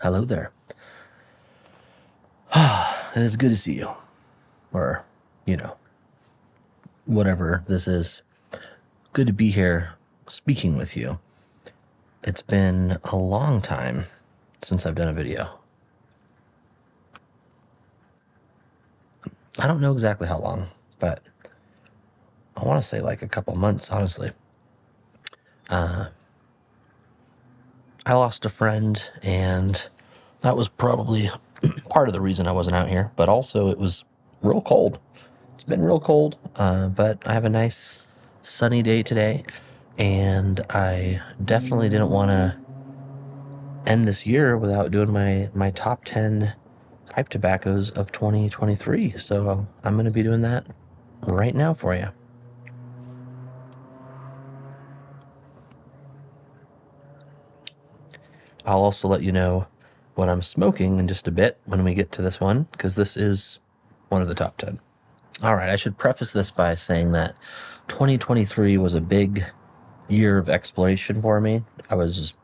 Hello there. It is good to see you. Or, whatever this is. Good to be here speaking with you. It's been a long time since I've done a video. I don't know exactly how long, but I want to say like a couple months, honestly. I lost a friend, and that was probably part of the reason I wasn't out here, but also it was real cold. It's been real cold, but I have a nice sunny day today, and I definitely didn't want to end this year without doing my top 10 pipe tobaccos of 2023. So I'm going to be doing that right now for you. I'll also let you know what I'm smoking in just a bit when we get to this one, because this is one of the top 10. All right, I should preface this by saying that 2023 was a big year of exploration for me. I was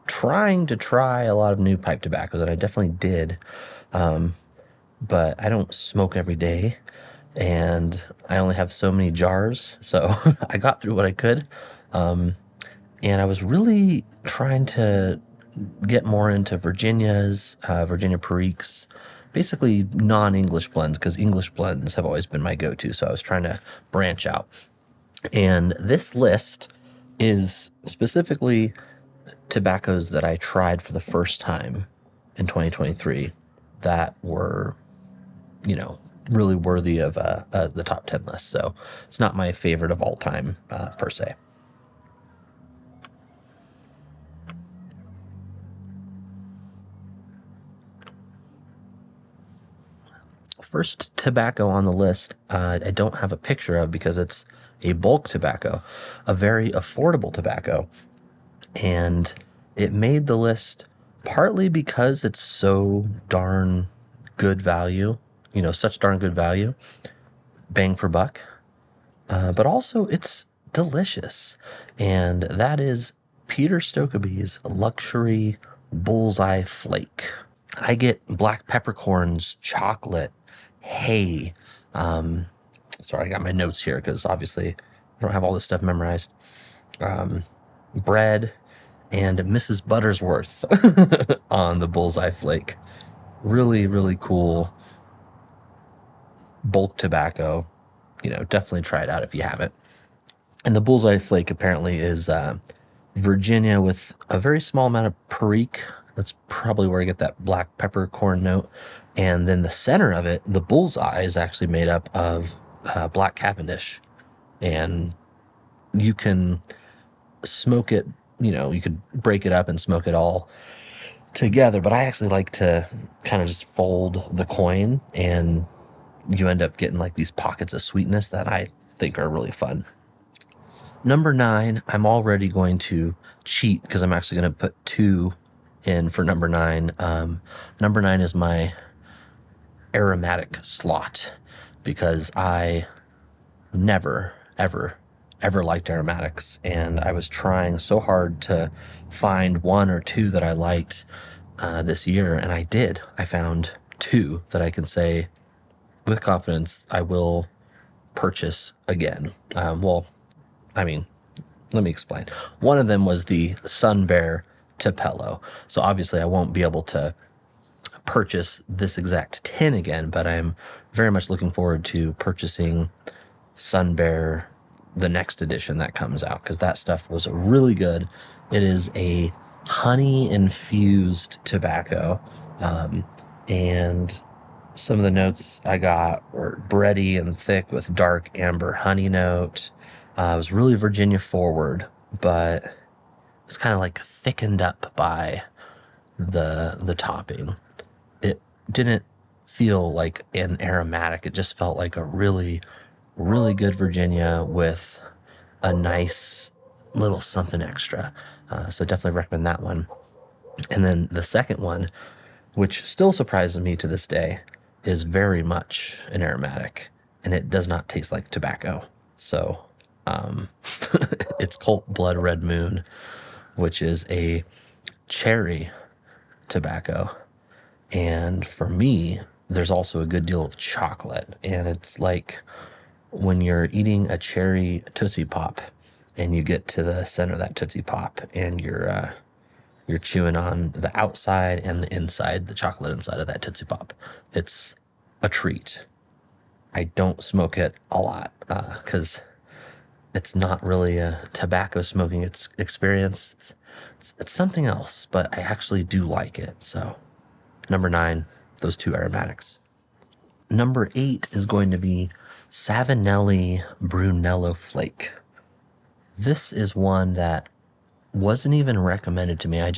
trying to try a lot of new pipe tobaccos, and I definitely did. But I don't smoke every day, and I only have so many jars, so I got through what I could. And I was really trying to get more into Virginias, Virginia Periques, basically non-English blends, because English blends have always been my go-to, so I was trying to branch out. And this list is specifically tobaccos that I tried for the first time in 2023 that were, really worthy of the top 10 list. So it's not my favorite of all time, per se. First tobacco on the list, I don't have a picture of because it's a bulk tobacco, a very affordable tobacco. And it made the list partly because it's so darn good value, such darn good value, bang for buck. But also it's delicious. And that is Peter Stokkebye's Luxury Bullseye Flake. I get black peppercorns, chocolate, hay. Sorry, I got my notes here because obviously I don't have all this stuff memorized. Bread and Mrs. Buttersworth on the Bullseye Flake. Really, really cool bulk tobacco. Definitely try it out if you haven't. And the Bullseye Flake apparently is Virginia with a very small amount of Perique. That's probably where I get that black peppercorn note. And then the center of it, the bullseye, is actually made up of black Cavendish. And you can smoke it, you could break it up and smoke it all together. But I actually like to kind of just fold the coin, and you end up getting like these pockets of sweetness that I think are really fun. Number 9, I'm already going to cheat because I'm actually going to put 2 in for number 9. Number 9 is my aromatic slot because I never, ever, ever liked aromatics. And I was trying so hard to find 1 or 2 that I liked this year. And I did. I found 2 that I can say with confidence I will purchase again. Let me explain. One of them was the Sun Bear Tupelo. So obviously I won't be able to purchase this exact tin again, but I'm very much looking forward to purchasing Sun Bear, the next edition that comes out, because that stuff was really good. It is a honey-infused tobacco, and some of the notes I got were bready and thick with dark amber honey note. It was really Virginia forward, but it's kind of like thickened up by the topping. It didn't feel like an aromatic. It just felt like a really, really good Virginia with a nice little something extra. So definitely recommend that one. And then the second one, which still surprises me to this day, is very much an aromatic, and it does not taste like tobacco. So it's Colt Blood Red Moon, which is a cherry tobacco. And for me, there's also a good deal of chocolate. And it's like when you're eating a cherry Tootsie Pop and you get to the center of that Tootsie Pop and you're chewing on the outside and the inside, the chocolate inside of that Tootsie Pop. It's a treat. I don't smoke it a lot because it's not really a tobacco smoking experience. It's something else, but I actually do like it. So number 9, those two aromatics. Number 8 is going to be Savinelli Brunello Flake. This is one that wasn't even recommended to me. I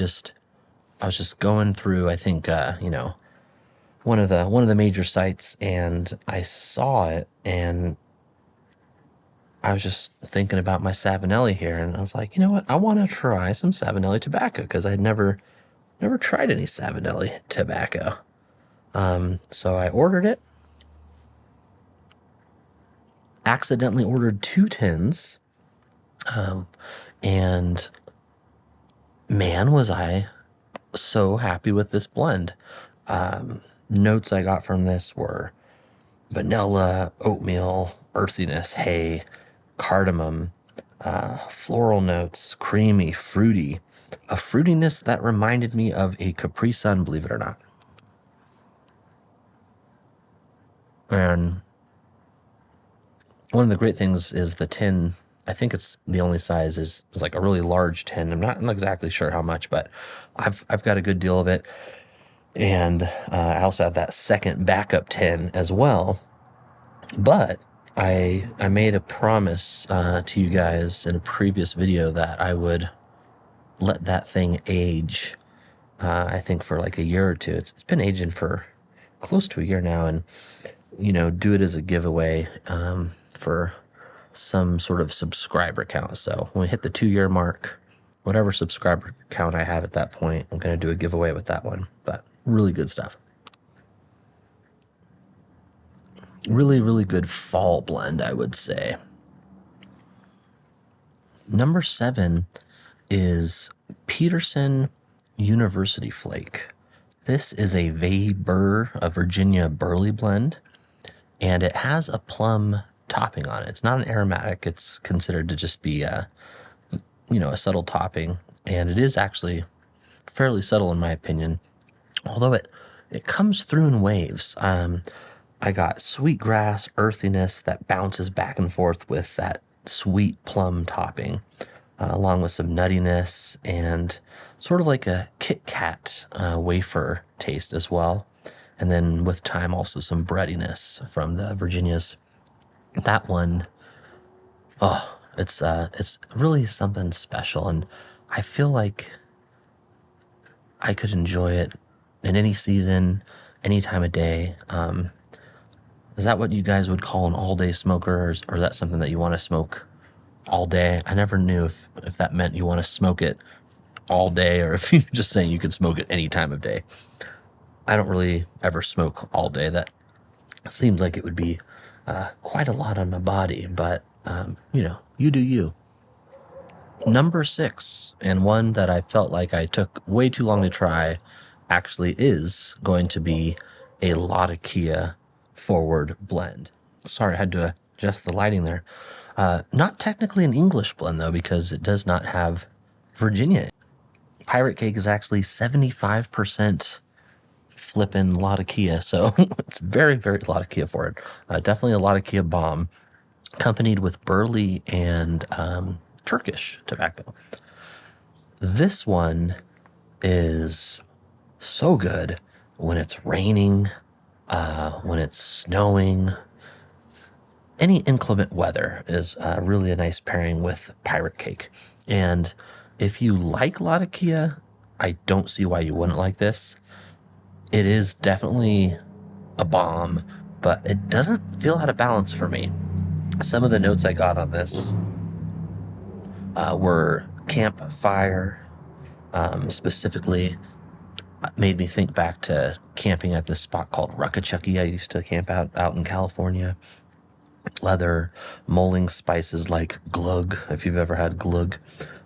was just going through, I think, one of the major sites, and I saw it, and I was just thinking about my Savinelli here, and I was like, you know what? I want to try some Savinelli tobacco because I'd never tried any Savinelli tobacco. So I ordered it. Accidentally ordered 2 tins, and man, was I so happy with this blend. Notes I got from this were vanilla, oatmeal, earthiness, hay, cardamom, floral notes, creamy, fruity, a fruitiness that reminded me of a Capri Sun, believe it or not. And one of the great things is the tin. I think it's the only size is like a really large tin. I'm not exactly sure how much, but I've got a good deal of it. And I also have that second backup tin as well. But I made a promise to you guys in a previous video that I would let that thing age. I think for like a year or two. It's been aging for close to a year now, and do it as a giveaway for some sort of subscriber count. So when we hit the 2-year mark, whatever subscriber count I have at that point, I'm going to do a giveaway with that one. But really good stuff. Really, really good fall blend, I would say. Number 7 is Peterson University Flake. This is a Weber, a Virginia Burley blend, and it has a plum topping on it. It's not an aromatic. It's considered to just be a subtle topping, and it is actually fairly subtle in my opinion, although it comes through in waves. I got sweetgrass earthiness that bounces back and forth with that sweet plum topping, along with some nuttiness and sort of like a Kit Kat wafer taste as well. And then with time, also some breadiness from the Virginias. That one, it's really something special, and I feel like I could enjoy it in any season, any time of day. Is that what you guys would call an all-day smoker, or is that something that you want to smoke all day? I never knew if that meant you want to smoke it all day, or if you're just saying you could smoke it any time of day. I don't really ever smoke all day. That seems like it would be quite a lot on my body, but you do you. Number 6, and one that I felt like I took way too long to try, actually is going to be a Latakia Forward blend. Sorry, I had to adjust the lighting there. Not technically an English blend though, because it does not have Virginia. Pirate Cake is actually 75% flippin' Latakia, so it's very, very Latakia Forward. Definitely a Latakia bomb, accompanied with Burley and Turkish tobacco. This one is so good when it's raining, when it's snowing. Any inclement weather is really a nice pairing with Pirate Cake. And if you like Latakia, I don't see why you wouldn't like this. It is definitely a bomb, but it doesn't feel out of balance for me. Some of the notes I got on this were campfire, specifically made me think back to camping at this spot called Ruckachucky. I used to camp out in California. Leather, mulling spices like glug, if you've ever had glug,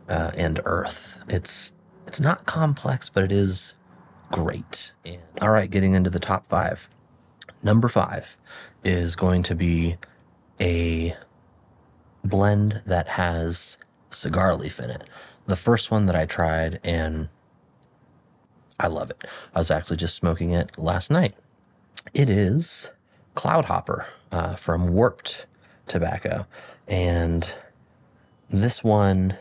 and earth. It's not complex, but it is great. And all right, getting into the top 5. Number 5 is going to be a blend that has cigar leaf in it. The first one that I tried, and I love it. I was actually just smoking it last night. It is Cloud Hopper from Warped Tobacco. And this one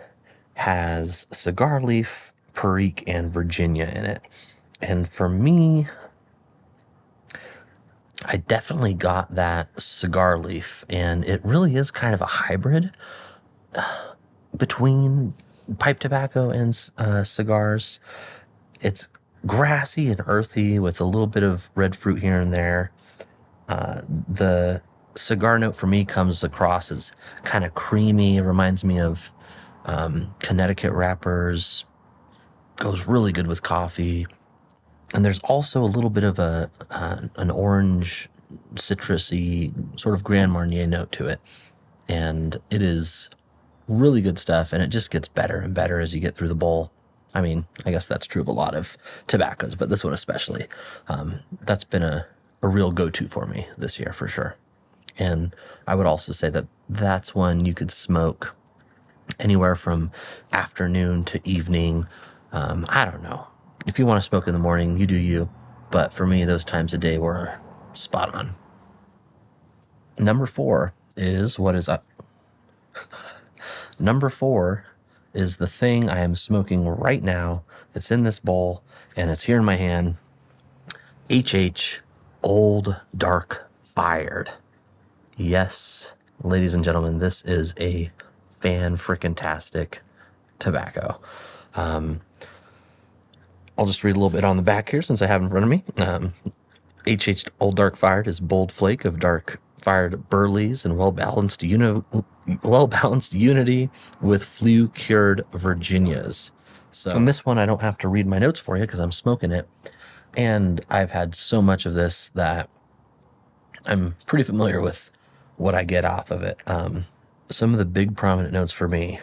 has cigar leaf, Perique, and Virginia in it. And for me, I definitely got that cigar leaf, and it really is kind of a hybrid between pipe tobacco and cigars. It's grassy and earthy with a little bit of red fruit here and there. The cigar note for me comes across as kind of creamy. It reminds me of Connecticut wrappers. Goes really good with coffee. And there's also a little bit of an orange, citrusy, sort of Grand Marnier note to it. And it is really good stuff, and it just gets better and better as you get through the bowl. I mean, I guess that's true of a lot of tobaccos, but this one especially. That's been a real go-to for me this year for sure. And I would also say that that's one you could smoke anywhere from afternoon to evening. I don't know. If you want to smoke in the morning, you do you. But for me, those times a day were spot on. Number 4 is what is up. Number 4 is the thing I am smoking right now. It's in this bowl and it's here in my hand. HH Old Dark Fired. Yes, ladies and gentlemen, this is a fan-frickin-tastic tobacco. I'll just read a little bit on the back here since I have it in front of me. HH Old Dark Fired is bold flake of dark fired burleys and well-balanced unity with flue-cured Virginias. So on this one, I don't have to read my notes for you because I'm smoking it. And I've had so much of this that I'm pretty familiar with what I get off of it. Some of the big prominent notes for me,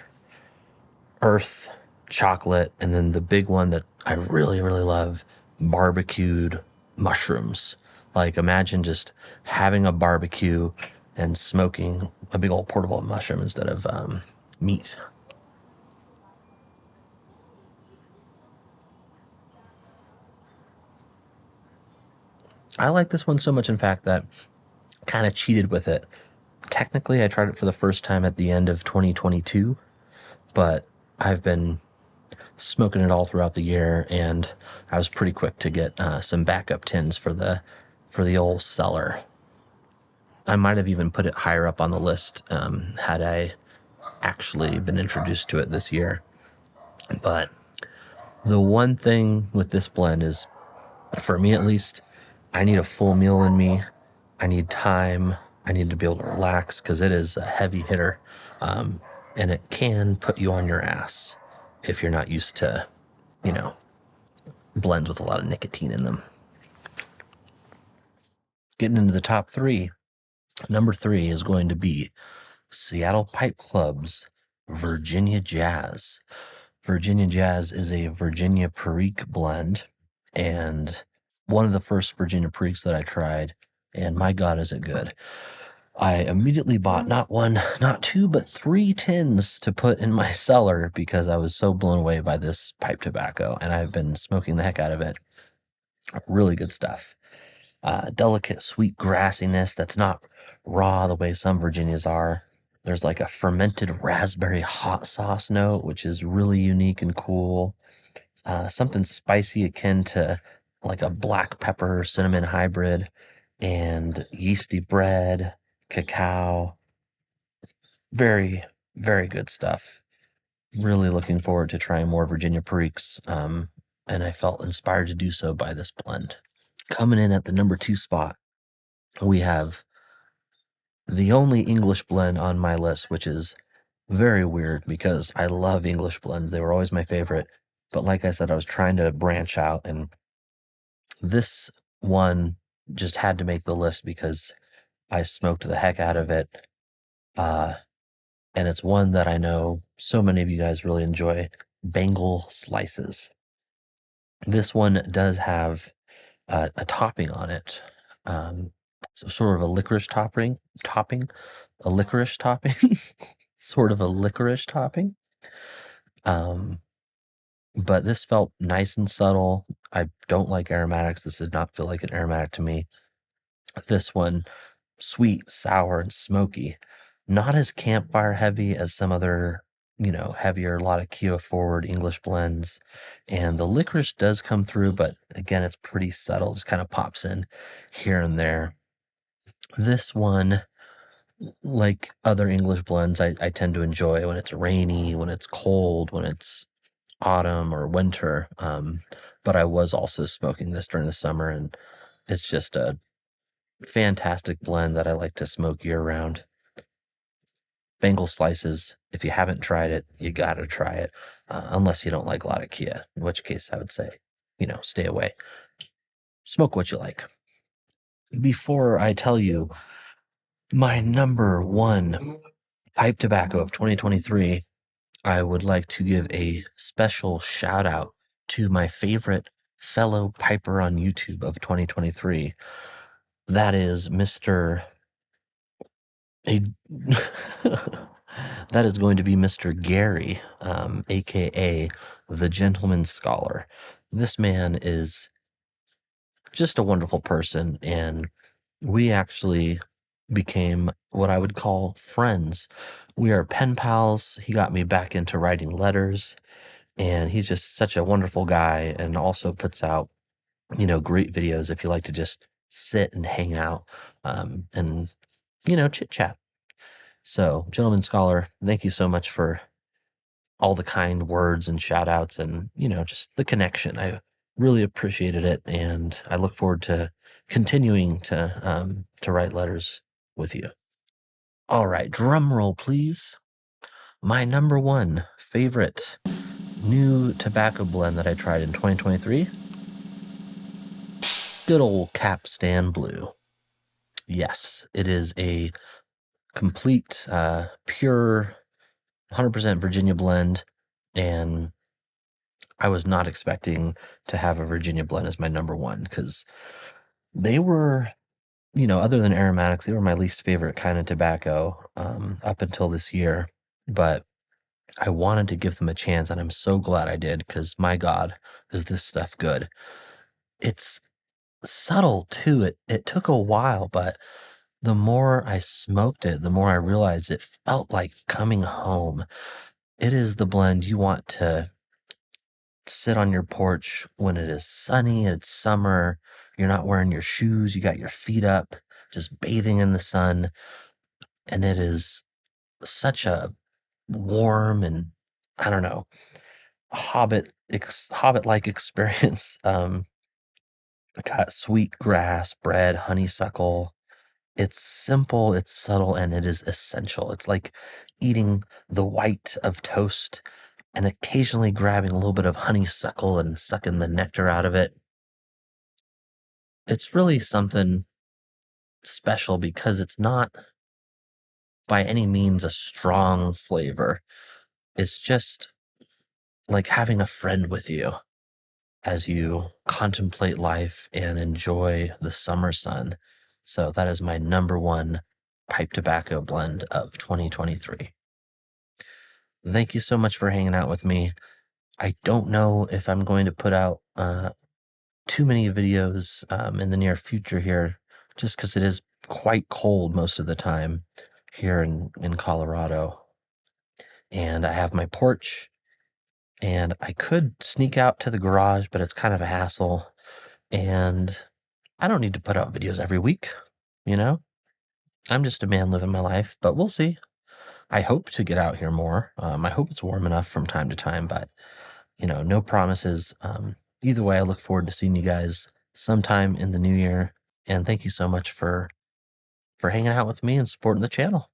earth, chocolate, and then the big one that I really, really love, barbecued mushrooms. Like imagine just having a barbecue and smoking a big old portable mushroom instead of meat. I like this one so much, in fact, that kind of cheated with it. Technically, I tried it for the first time at the end of 2022, but I've been smoking it all throughout the year, and I was pretty quick to get some backup tins for the old cellar. I might have even put it higher up on the list had I actually been introduced to it this year. But the one thing with this blend is, for me at least, I need a full meal in me. I need time. I need to be able to relax because it is a heavy hitter, and it can put you on your ass if you're not used to, blends with a lot of nicotine in them. Getting into the top 3, number 3 is going to be Seattle Pipe Club's Virginia Jazz. Virginia Jazz is a Virginia Perique blend, and one of the first Virginia Periques that I tried, and my God, is it good. I immediately bought not 1, not 2, but 3 tins to put in my cellar because I was so blown away by this pipe tobacco, and I've been smoking the heck out of it. Really good stuff. Delicate, sweet grassiness that's not raw the way some Virginias are. There's like a fermented raspberry hot sauce note, which is really unique and cool. Something spicy akin to like a black pepper cinnamon hybrid, and yeasty bread, cacao. Very, very good stuff. Really looking forward to trying more Virginia Periques, and I felt inspired to do so by this blend. Coming in at the number 2 spot, we have the only English blend on my list, which is very weird because I love English blends. They were always my favorite. But like I said, I was trying to branch out, and this one just had to make the list because I smoked the heck out of it. And it's one that I know so many of you guys really enjoy, Bengal Slices. This one does have a topping on it. So sort of a licorice topping, a licorice topping, sort of a licorice topping. But this felt nice and subtle. I don't like aromatics. This did not feel like an aromatic to me. This one, sweet, sour, and smoky. Not as campfire heavy as some other, heavier, a lot of Kia forward English blends. And the licorice does come through, but again, it's pretty subtle, just kind of pops in here and there. This one, like other English blends, I tend to enjoy when it's rainy, when it's cold, when it's autumn or winter. But I was also smoking this during the summer, and it's just a fantastic blend that I like to smoke year round. Bengal slices, if you haven't tried it, you gotta try it, unless you don't like Latakia, in which case I would say, stay away. Smoke what you like. Before I tell you my number one pipe tobacco of 2023, I would like to give a special shout out to my favorite fellow piper on YouTube of 2023. That is Mr. A that is going to be Mr. Gary, aka the Gentleman Scholar. This man is just a wonderful person, and we actually became what I would call friends. We are pen pals. He got me back into writing letters, and he's just such a wonderful guy, and also puts out, great videos if you like to just sit and hang out, and chit chat. So, Gentleman Scholar, thank you so much for all the kind words and shout outs and, just the connection. I really appreciated it. And I look forward to continuing to write letters with you. All right. Drum roll, please. My number one favorite new tobacco blend that I tried in 2023. Good old Capstan Blue. Yes, it is a complete, pure 100% Virginia blend, and I was not expecting to have a Virginia blend as my number one because they were, other than aromatics, they were my least favorite kind of tobacco up until this year. But I wanted to give them a chance, and I'm so glad I did because my God, is this stuff good? It's subtle too. It took a while, but the more I smoked it, the more I realized it felt like coming home. It is the blend you want to sit on your porch when it is sunny, it's summer, you're not wearing your shoes, you got your feet up, just bathing in the sun. And it is such a warm and, I don't know, hobbit-like experience. Got sweet grass, bread, honeysuckle. It's simple, it's subtle, and it is essential. It's like eating the white of toast and occasionally grabbing a little bit of honeysuckle and sucking the nectar out of it. It's really something special because it's not by any means a strong flavor. It's just like having a friend with you as you contemplate life and enjoy the summer sun. So that is my number one pipe tobacco blend of 2023. Thank you so much for hanging out with me. I don't know if I'm going to put out too many videos in the near future here, just because it is quite cold most of the time here in Colorado. And I have my porch, and I could sneak out to the garage, but it's kind of a hassle. And I don't need to put out videos every week, you know? I'm just a man living my life, but we'll see. I hope to get out here more. I hope it's warm enough from time to time, but no promises. Either way, I look forward to seeing you guys sometime in the new year. And thank you so much for hanging out with me and supporting the channel.